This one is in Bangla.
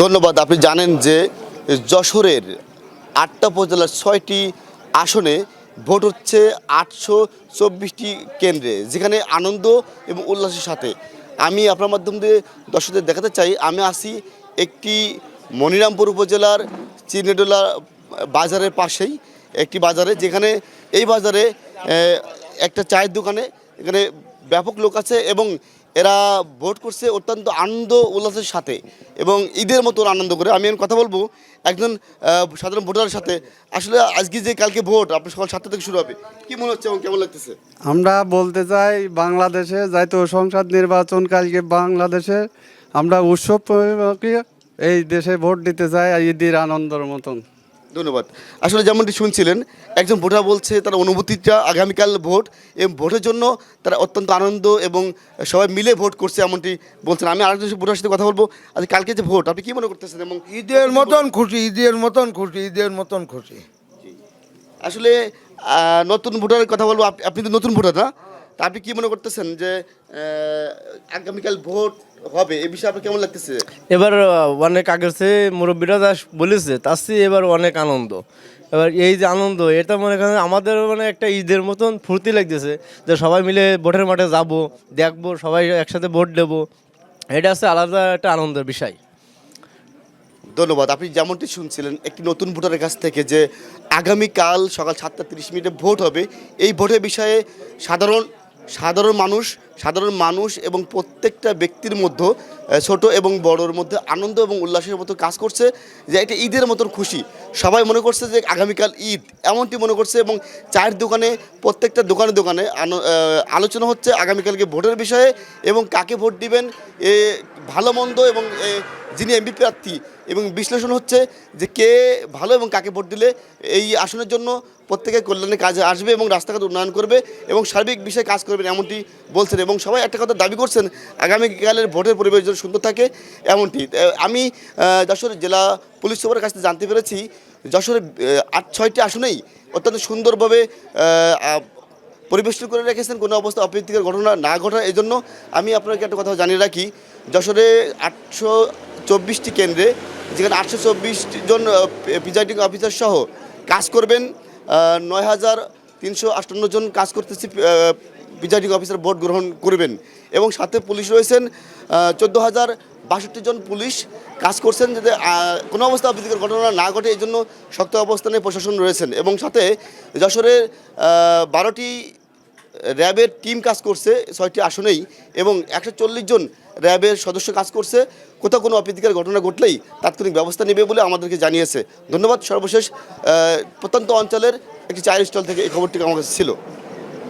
ধন্যবাদ। আপনি জানেন যে যশোরের ৮টা উপজেলার ৬টি আসনে ভোট হচ্ছে ৮২৪টি কেন্দ্রে, যেখানে আনন্দ এবং উল্লাসের সাথে আমি আপনার মাধ্যম দিয়ে দর্শকদের দেখাতে চাই। আমি আসি একটি মনিরামপুর উপজেলার চিনেডোলা বাজারের পাশেই একটি বাজারে, যেখানে এই বাজারে একটা চায়ের দোকানে এখানে ব্যাপক লোক আছে এবং এরা ভোট করছে অত্যন্ত আনন্দ উল্লাসের সাথে এবং ঈদের মতন আনন্দ করে। আমি কথা বলবো একজন সাধারণ ভোটারের সাথে। আসলে আজকে যে কালকে ভোট আপনার সকাল 7টা থেকে শুরু হবে, কি মনে হচ্ছে এবং কেমন লাগতেছে? আমরা বলতে চাই বাংলাদেশে যাইতো সংসদ নির্বাচন কালকে বাংলাদেশে আমরা উৎসব এই দেশে ভোট দিতে চাই ঈদের আনন্দের মতন। ধন্যবাদ। আসলে যেমনটি শুনছিলেন একজন ভোটার বলছে তার অনুভূতিটা আগামীকাল ভোট এবং ভোটের জন্য তারা অত্যন্ত আনন্দ এবং সবাই মিলে ভোট করছে এমনটি বলছেন। আমি আরেকজন ভোটার সাথে কথা বলবো। আজ কালকে যে ভোট আপনি কি মনে করতেছেন? এবং ঈদের মতন খুশি, ঈদের মতন খুশি, ঈদের মতন খুশি। আসলে নতুন ভোটারের কথা বলবো। আপনি তো নতুন ভোটার না, তা আপনি কি মনে করতেছেন যে আগামীকাল ভোট হবে এই বিষয়ে আপনার কেমন লাগতেছে? এবার অনেক আগের চেয়ে মুরব্বীরা যা বলেছে তার চেয়ে এবার অনেক আনন্দ। এবার এই যে আনন্দ এটা মনে করেন আমাদের মানে একটা ঈদের মতন ফুর্তি লাগতেছে যে সবাই মিলে ভোটের মাঠে যাব, দেখবো, সবাই একসাথে ভোট দেবো। এটা হচ্ছে আলাদা একটা আনন্দের বিষয়। ধন্যবাদ। আপনি যেমনটি শুনছিলেন একটি নতুন ভোটারের কাছ থেকে যে আগামীকাল সকাল 7:30 ভোট হবে। এই ভোটের বিষয়ে সাধারণ মানুষ এবং প্রত্যেকটা ব্যক্তির মধ্যে ছোট এবং বড়োর মধ্যে আনন্দ এবং উল্লাসের মতো কাজ করছে, যে এটা ঈদের মতন খুশি। সবাই মনে করছে যে আগামীকাল ঈদ এমনটি মনে করছে এবং চায়ের দোকানে প্রত্যেকটা দোকানে আলোচনা হচ্ছে আগামীকালকে ভোটের বিষয়ে এবং কাকে ভোট দিবেন, ভালো মন্দ এবং যিনি এমপি প্রার্থী এবং বিশ্লেষণ হচ্ছে যে কে ভালো এবং কাকে ভোট দিলে এই আসনের জন্য প্রত্যেকের কল্যাণে কাজে আসবে এবং রাস্তাঘাট উন্নয়ন করবে এবং সার্বিক বিষয়ে কাজ করবেন এমনটি বলছেন। এবং সবাই একটা কথা দাবি করছেন আগামীকালের ভোটের পরিবেশ যেন সুন্দর থাকে এমনটি। আমি যশোর জেলা পুলিশ সুপারের কাছ থেকে জানতে পেরেছি যশোরের 6টি আসনেই অত্যন্ত সুন্দরভাবে পরিবেশন করে রেখেছেন, কোনো অবস্থা অপ্রীতিকর ঘটনা না ঘটা। এই জন্য আমি আপনাকে একটা কথা জানিয়ে রাখি, যশোরে 824টি কেন্দ্রে যেখানে 824 জন প্রিজাইডিং অফিসার সহ কাজ করবেন 9358 জন কাজ করতেছি প্রিজাইডিং অফিসার ভোট গ্রহণ করবেন এবং সাথে পুলিশ রয়েছেন 14,062 জন পুলিশ কাজ করছেন, যাতে কোনো অবস্থা অপ্রীতিকর ঘটনা না ঘটে এই জন্য শক্ত অবস্থানে প্রশাসন রয়েছেন। এবং সাথে যশোরের 12টি র্যাবের টিম কাজ করছে 6টি আসনেই এবং 140 জন র্যাবের সদস্য কাজ করছে। কোথাও কোনো অপ্রীতিকর ঘটনা ঘটলেই তাৎক্ষণিক ব্যবস্থা নেবে বলে আমাদেরকে জানিয়েছে। ধন্যবাদ। সর্বশেষ প্রত্যন্ত অঞ্চলের একটি চায়ের স্টল থেকে এই খবরটি আমার কাছে ছিল।